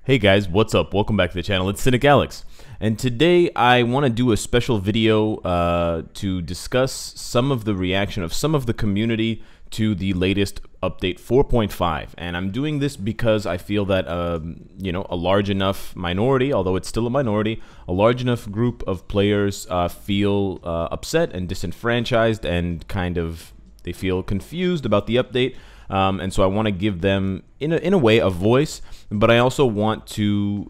Hey guys, what's up? Welcome back to the channel. It's Cynicalex, and today I want to do a special video to discuss some of the reaction of some of the community to the latest update 4.5. And I'm doing this because I feel that a large enough minority, although it's still a minority, a large enough group of players feel upset and disenfranchised, and kind of they feel confused about the update. And so I want to give them, in a way, a voice, but I also want to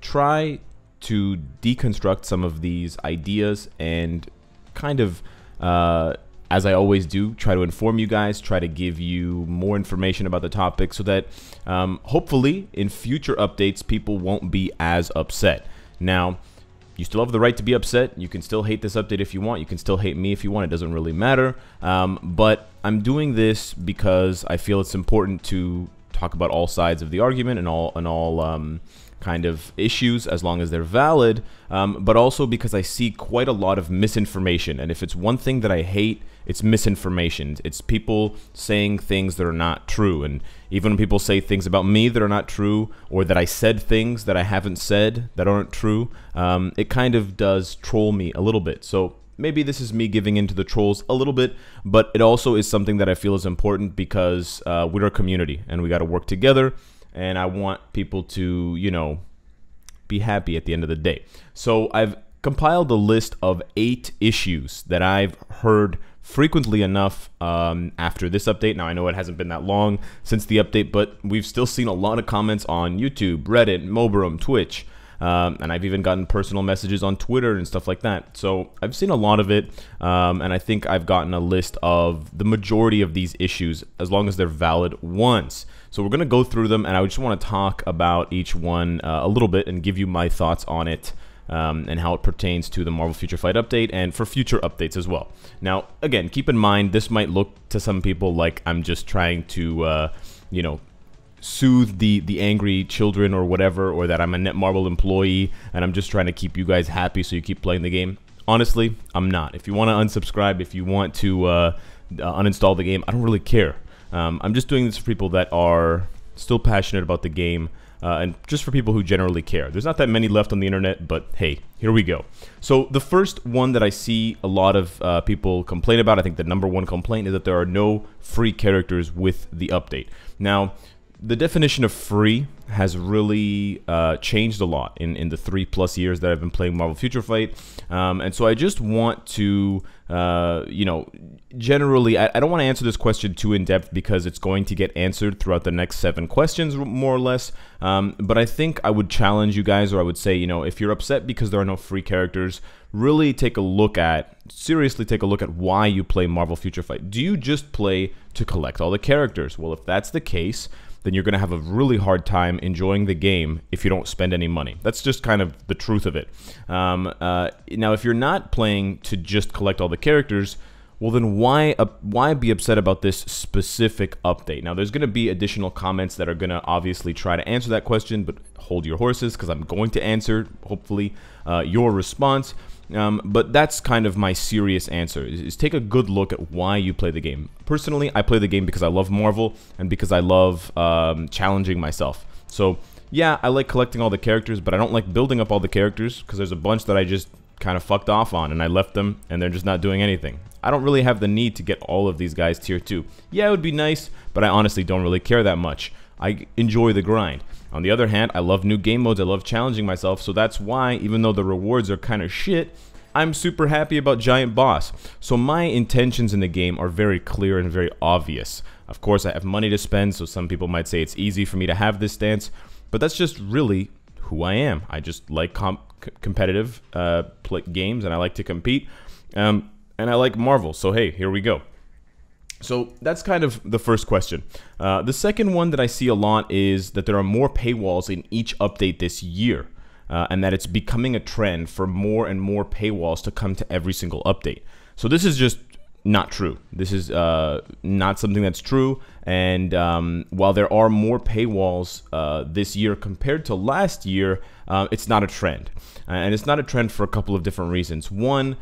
try to deconstruct some of these ideas and kind of, as I always do, try to inform you guys, try to give you more information about the topic so that hopefully in future updates people won't be as upset. Now, you still have the right to be upset. You can still hate this update if you want. You can still hate me if you want. It doesn't really matter. But I'm doing this because I feel it's important to talk about all sides of the argument and all kind of issues, as long as they're valid. But also because I see quite a lot of misinformation. And if it's one thing that I hate, it's misinformation. It's people saying things that are not true. And even when people say things about me that are not true, or that I said things that I haven't said that aren't true, it kind of does troll me a little bit. So maybe this is me giving into the trolls a little bit, but it also is something that I feel is important because we're a community and we got to work together. And I want people to, be happy at the end of the day. So I've compiled a list of 8 issues that I've heard frequently enough after this update. Now, I know it hasn't been that long since the update, but we've still seen a lot of comments on YouTube, Reddit, Mobrum, Twitch, and I've even gotten personal messages on Twitter and stuff like that. So I've seen a lot of it, and I think I've gotten a list of the majority of these issues, as long as they're valid ones. So we're going to go through them, and I just want to talk about each one a little bit and give you my thoughts on it. And how it pertains to the Marvel Future Fight update and for future updates as well. Now, again, keep in mind, this might look to some people like I'm just trying to, soothe the angry children or whatever, or that I'm a Netmarble employee and I'm just trying to keep you guys happy so you keep playing the game. Honestly, I'm not. If you want to unsubscribe, if you want to uninstall the game, I don't really care. I'm just doing this for people that are still passionate about the game. And just for people who generally care. There's not that many left on the internet, but hey, here we go. So the first one that I see a lot of people complain about, I think the #1 complaint, is that there are no free characters with the update. Now, the definition of free has really changed a lot in the 3+ years that I've been playing Marvel Future Fight. And so I just want to, generally, I don't want to answer this question too in depth because it's going to get answered throughout the next 7 questions, more or less. But I think I would challenge you guys, or I would say, if you're upset because there are no free characters, really seriously take a look at why you play Marvel Future Fight. Do you just play to collect all the characters? Well, if that's the case, then you're going to have a really hard time enjoying the game if you don't spend any money. That's just kind of the truth of it. Now, if you're not playing to just collect all the characters, well, then why be upset about this specific update? Now, there's going to be additional comments that are going to obviously try to answer that question, but hold your horses, because I'm going to answer, hopefully, your response. But that's kind of my serious answer, is take a good look at why you play the game. Personally, I play the game because I love Marvel and because I love challenging myself. So, yeah, I like collecting all the characters, but I don't like building up all the characters because there's a bunch that I just kind of fucked off on and I left them and they're just not doing anything. I don't really have the need to get all of these guys tier 2. Yeah, it would be nice, but I honestly don't really care that much. I enjoy the grind. On the other hand, I love new game modes, I love challenging myself, so that's why, even though the rewards are kind of shit, I'm super happy about Giant Boss. So my intentions in the game are very clear and very obvious. Of course, I have money to spend, so some people might say it's easy for me to have this stance, but that's just really who I am. I just like competitive games, and I like to compete, and I like Marvel, so hey, here we go. So that's kind of the first question. The second one that I see a lot is that there are more paywalls in each update this year, and that it's becoming a trend for more and more paywalls to come to every single update. So this is just not true. This is not something that's true, and while there are more paywalls this year compared to last year, it's not a trend. And it's not a trend for a couple of different reasons. One,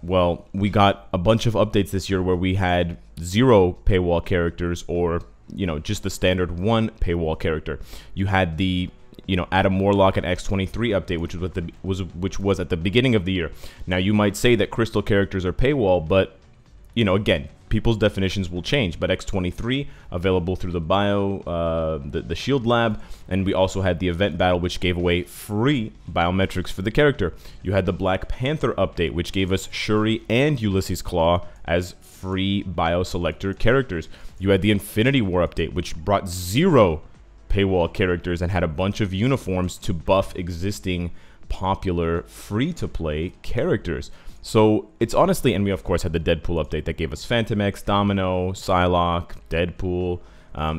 well, we got a bunch of updates this year where we had 0 paywall characters, or just the standard 1 paywall character. You had the Adam Warlock and X23 update, which was at the beginning of the year. Now you might say that crystal characters are paywall, but again, people's definitions will change. But X23 available through the the Shield Lab, and we also had the event battle, which gave away free biometrics for the character. You had the Black Panther update, which gave us Shuri and Ulysses Claw as free bioselector characters. You had the Infinity War update, which brought 0 paywall characters and had a bunch of uniforms to buff existing popular free-to-play characters. So it's honestly, and we of course had the Deadpool update that gave us Phantom X, Domino, Psylocke, Deadpool.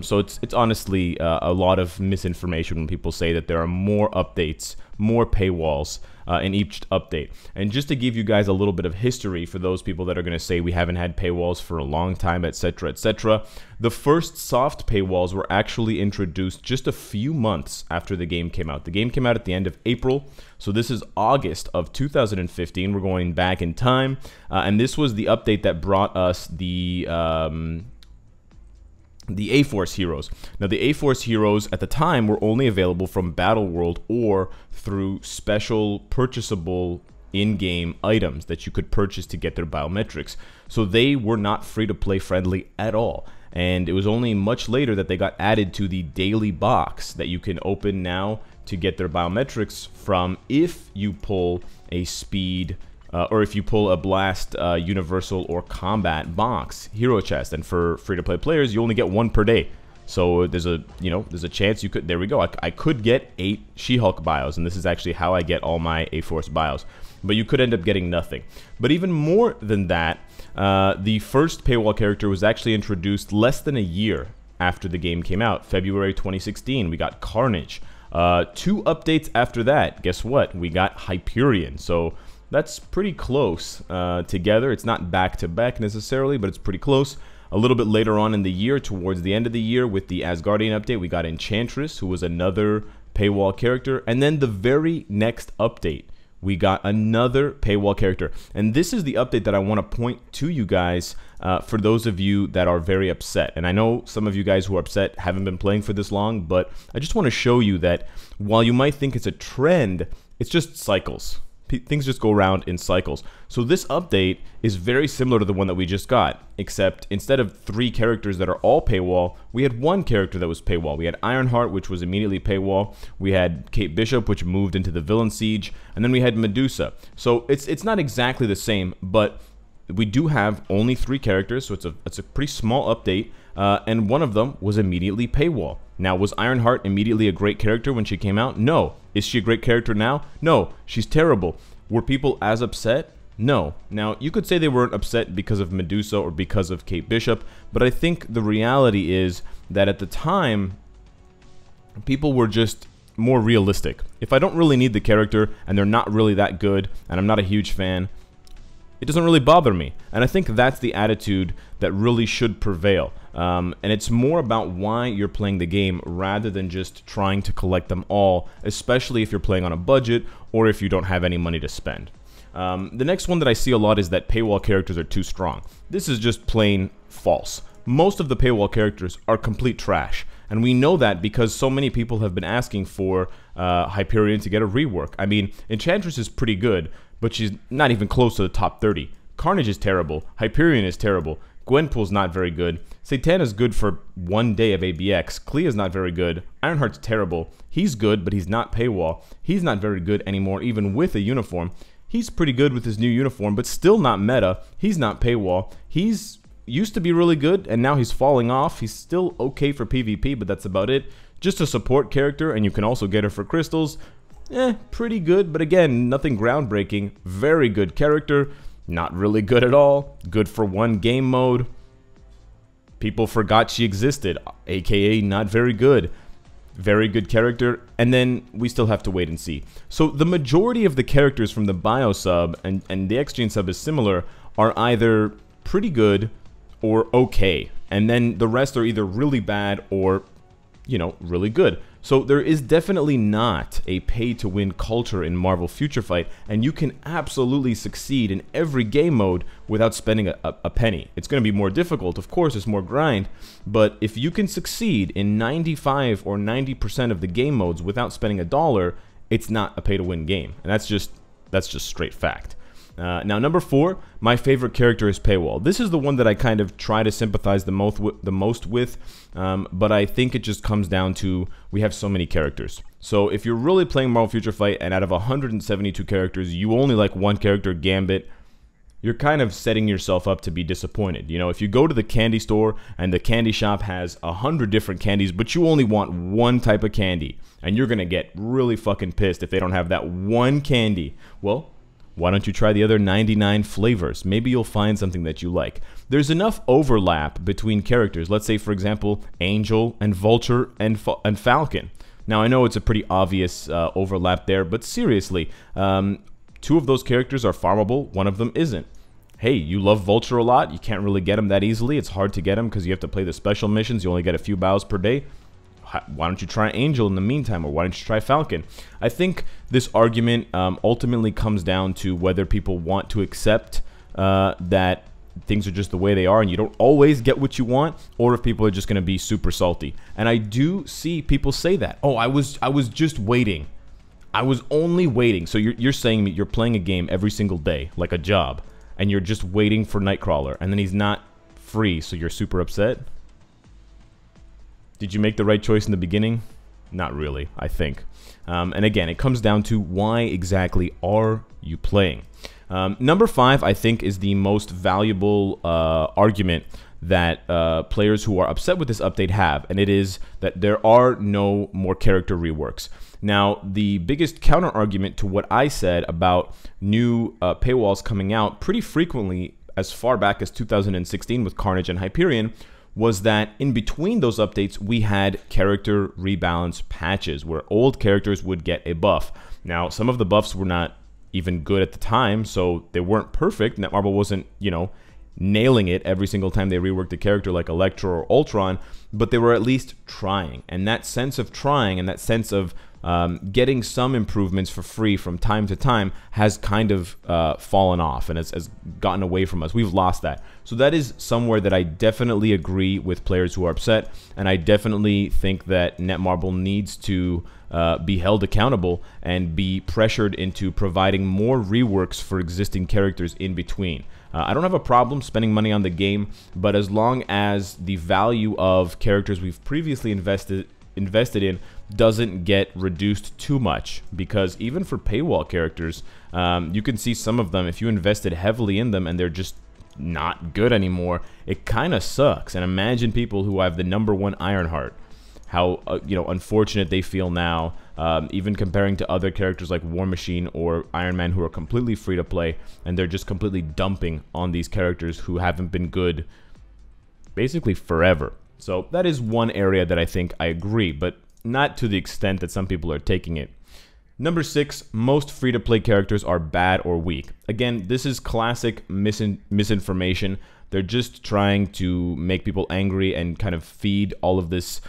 So it's honestly a lot of misinformation when people say that there are more updates, more paywalls in each update. And just to give you guys a little bit of history for those people that are going to say we haven't had paywalls for a long time, etc., etc., the first soft paywalls were actually introduced just a few months after the game came out. The game came out at the end of April, so this is August of 2015. We're going back in time, and this was the update that brought us the A-Force heroes. Now, the A-Force heroes at the time were only available from Battle World or through special purchasable in-game items that you could purchase to get their biometrics. So they were not free-to-play friendly at all. And it was only much later that they got added to the daily box that you can open now to get their biometrics from if you pull a speed or if you pull a Blast Universal or Combat box hero chest. And for free-to-play players, you only get 1 per day. So there's a chance you could, there we go, I could get 8 She-Hulk bios, and this is actually how I get all my A-Force bios. But you could end up getting nothing. But even more than that, the first paywall character was actually introduced less than a year after the game came out. February 2016, we got Carnage. 2 updates after that, guess what? We got Hyperion. So that's pretty close together. It's not back-to-back necessarily, but it's pretty close. A little bit later on in the year, towards the end of the year, with the Asgardian update, we got Enchantress, who was another paywall character. And then the very next update, we got another paywall character. And this is the update that I want to point to you guys for those of you that are very upset. And I know some of you guys who are upset haven't been playing for this long, but I just want to show you that while you might think it's a trend, it's just cycles. Things just go around in cycles. So this update is very similar to the one that we just got, except instead of 3 characters that are all paywall, we had 1 character that was paywall. We had Ironheart, which was immediately paywall. We had Kate Bishop, which moved into the Villain Siege, and then we had Medusa. So it's not exactly the same, but we do have only 3 characters, so it's a pretty small update, and one of them was immediately paywall. Now, was Ironheart immediately a great character when she came out? No. Is she a great character now? No. She's terrible. Were people as upset? No. Now, you could say they weren't upset because of Medusa or because of Kate Bishop, but I think the reality is that at the time, people were just more realistic. If I don't really need the character and they're not really that good and I'm not a huge fan, it doesn't really bother me. And I think that's the attitude that really should prevail. And it's more about why you're playing the game rather than just trying to collect them all, especially if you're playing on a budget or if you don't have any money to spend. The next one that I see a lot is that paywall characters are too strong. This is just plain false. Most of the paywall characters are complete trash. And we know that because so many people have been asking for Hyperion to get a rework. I mean, Enchantress is pretty good, but she's not even close to the top 30. Carnage is terrible. Hyperion is terrible. Gwenpool's not very good. Satana's good for 1 day of ABX. Clea's not very good. Ironheart's terrible. He's good, but he's not paywall. He's not very good anymore, even with a uniform. He's pretty good with his new uniform, but still not meta. He's not paywall. He's used to be really good, and now he's falling off. He's still okay for PvP, but that's about it. Just a support character, and you can also get her for crystals. Pretty good, but again, nothing groundbreaking. Very good character. Not really good at all. Good for 1 game mode. People forgot she existed, aka not very good. Very good character, and then we still have to wait and see. So the majority of the characters from the Bio sub and the X-Gene sub is similar are either pretty good or okay, and then the rest are either really bad or you know, really good. So there is definitely not a pay-to-win culture in Marvel Future Fight, and you can absolutely succeed in every game mode without spending a penny. It's going to be more difficult, of course, it's more grind, but if you can succeed in 95 or 90% of the game modes without spending a dollar, it's not a pay-to-win game, and that's just straight fact. Now, number 4, my favorite character is Paywall. This is the one that I kind of try to sympathize the most with, but I think it just comes down to we have so many characters. So if you're really playing Marvel Future Fight and out of 172 characters, you only like one character, Gambit, you're kind of setting yourself up to be disappointed. You know, if you go to the candy store and the candy shop has 100 different candies, but you only want one type of candy, and you're going to get really fucking pissed if they don't have that one candy. Well, why don't you try the other 99 flavors? Maybe you'll find something that you like. There's enough overlap between characters. Let's say, for example, Angel and Vulture and Falcon. Now, I know it's a pretty obvious overlap there, but seriously, 2 of those characters are farmable, one of them isn't. Hey, you love Vulture a lot, you can't really get him that easily, it's hard to get him because you have to play the special missions, you only get a few bows per day. Why don't you try Angel in the meantime, or why don't you try Falcon? I think this argument ultimately comes down to whether people want to accept that things are just the way they are and you don't always get what you want, or if people are just going to be super salty. And I do see people say that. Oh, I was just waiting. I was only waiting. So you're saying you're playing a game every single day, like a job, and you're just waiting for Nightcrawler, and then he's not free, so you're super upset? Did you make the right choice in the beginning? Not really, I think. And again, it comes down to why exactly are you playing? Number 5, I think, is the most valuable argument that players who are upset with this update have, and it is that there are no more character reworks. Now, the biggest counter argument to what I said about new paywalls coming out pretty frequently as far back as 2016 with Carnage and Hyperion was that in between those updates, we had character rebalance patches where old characters would get a buff. Now, some of the buffs were not even good at the time, so they weren't perfect. Netmarble wasn't, you know, nailing it every single time they reworked a character like Elektra or Ultron, but they were at least trying. And that sense of trying and that sense of getting some improvements for free from time to time has kind of fallen off and has gotten away from us. We've lost that. So that is somewhere that I definitely agree with players who are upset, and I definitely think that Netmarble needs to be held accountable and be pressured into providing more reworks for existing characters in between. I don't have a problem spending money on the game, but as long as the value of characters we've previously invested in doesn't get reduced too much, because even for paywall characters, you can see some of them, if you invested heavily in them and they're just not good anymore, it kind of sucks. And imagine people who have the #1 Ironheart, how you know, unfortunate they feel now, even comparing to other characters like War Machine or Iron Man, who are completely free to play, and they're just completely dumping on these characters who haven't been good basically forever. So that is one area that I think I agree, but not to the extent that some people are taking it. Number 6, most free-to-play characters are bad or weak. Again, this is classic misinformation. They're just trying to make people angry and kind of feed all of this,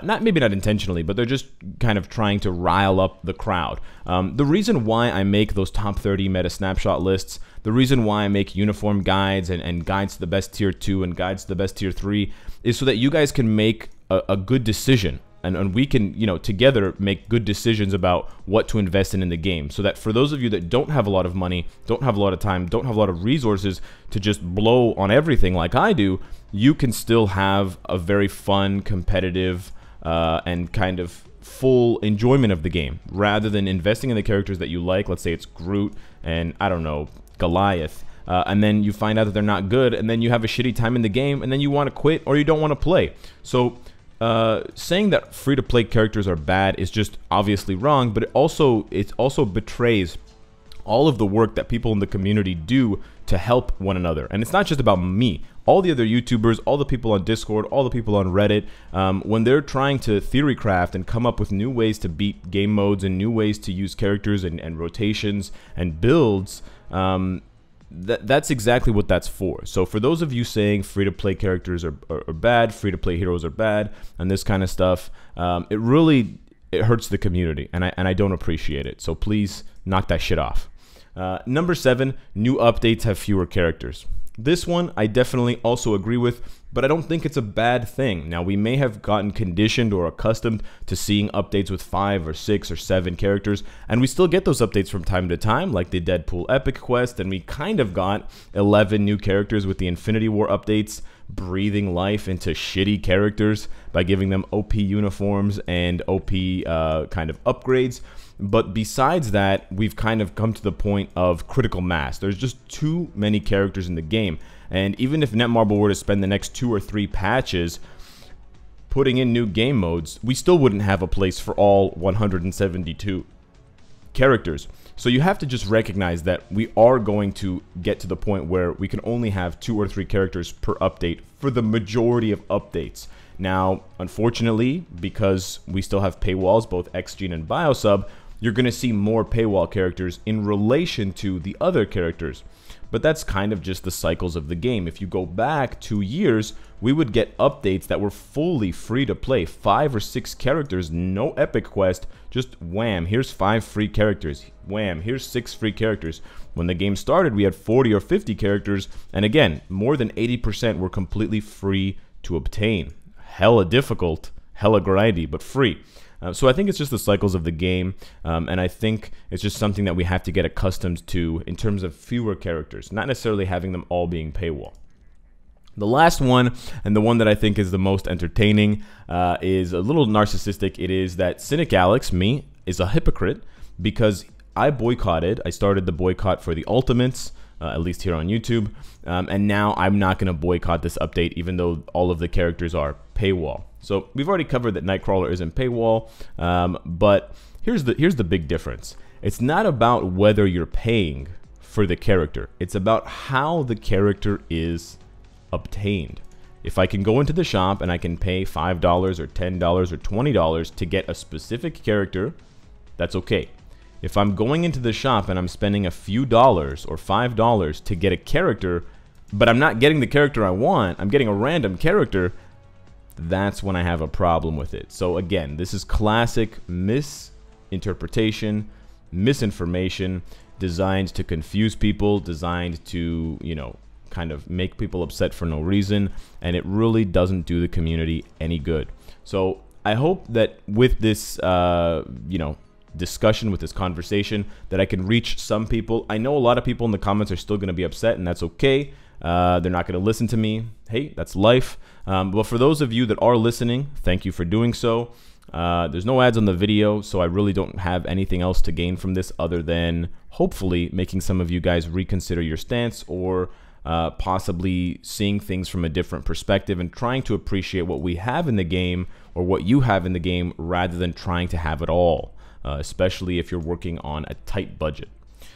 maybe not intentionally, but they're just kind of trying to rile up the crowd. The reason why I make those top 30 meta snapshot lists, the reason why I make uniform guides and guides to the best tier 2 and guides to the best tier 3 is so that you guys can make a good decision. And we can, you know, together make good decisions about what to invest in the game, so that for those of you that don't have a lot of money, don't have a lot of time, don't have a lot of resources to just blow on everything like I do, you can still have a very fun, competitive, and kind of full enjoyment of the game, rather than investing in the characters that you like. Let's say it's Groot and, I don't know, Goliath, and then you find out that they're not good, and then you have a shitty time in the game, and then you want to quit or you don't want to play. So saying that free-to-play characters are bad is just obviously wrong, but it also betrays all of the work that people in the community do to help one another. And it's not just about me. All the other YouTubers, all the people on Discord, all the people on Reddit, when they're trying to theory craft and come up with new ways to beat game modes and new ways to use characters and rotations and builds, that's exactly what that's for. So for those of you saying free-to-play characters are bad, free-to-play heroes are bad, and this kind of stuff, it hurts the community, and I don't appreciate it. So please knock that shit off. Number 7, new updates have fewer characters. This one I definitely also agree with, but I don't think it's a bad thing. Now, we may have gotten conditioned or accustomed to seeing updates with 5 or 6 or 7 characters, and we still get those updates from time to time, like the Deadpool Epic Quest, and we kind of got 11 new characters with the Infinity War updates, breathing life into shitty characters by giving them OP uniforms and OP kind of upgrades. But besides that, we've kind of come to the point of critical mass. There's just too many characters in the game. And even if Netmarble were to spend the next 2 or 3 patches putting in new game modes, we still wouldn't have a place for all 172 characters. So you have to just recognize that we are going to get to the point where we can only have 2 or 3 characters per update for the majority of updates. Now, unfortunately, because we still have paywalls, both XGene and Biosub, you're going to see more paywall characters in relation to the other characters. But that's kind of just the cycles of the game. If you go back 2 years, we would get updates that were fully free to play. 5 or 6 characters, no epic quest, just wham, here's 5 free characters. Wham, here's 6 free characters. When the game started, we had 40 or 50 characters, and again, more than 80% were completely free to obtain. Hella difficult, hella grindy, but free. So I think it's just the cycles of the game, and I think it's just something that we have to get accustomed to in terms of fewer characters, not necessarily having them all being paywall. The last one, and the one that I think is the most entertaining, is a little narcissistic. It is that Cynicalex, me, is a hypocrite because I started the boycott for the Ultimates, at least here on YouTube, and now I'm not going to boycott this update even though all of the characters are paywall. So we've already covered that Nightcrawler isn't paywall, but here's the big difference. It's not about whether you're paying for the character. It's about how the character is obtained. If I can go into the shop and I can pay $5 or $10 or $20 to get a specific character, that's okay. If I'm going into the shop and I'm spending a few dollars or $5 to get a character, but I'm not getting the character I want, I'm getting a random character, that's when I have a problem with it. So again, this is classic misinterpretation, misinformation, designed to confuse people, designed to, you know, kind of make people upset for no reason, and it really doesn't do the community any good. So I hope that with this, you know, discussion, with this conversation, that I can reach some people. I know a lot of people in the comments are still going to be upset, and that's okay. They're not going to listen to me. Hey, that's life. But for those of you that are listening, thank you for doing so. There's no ads on the video, so I really don't have anything else to gain from this other than hopefully making some of you guys reconsider your stance, or possibly seeing things from a different perspective and trying to appreciate what we have in the game, or what you have in the game, rather than trying to have it all, especially if you're working on a tight budget.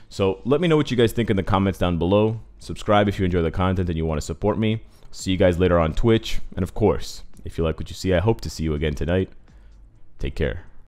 So let me know what you guys think in the comments down below. Subscribe if you enjoy the content and you want to support me. See you guys later on Twitch. And of course, if you like what you see, I hope to see you again tonight. Take care.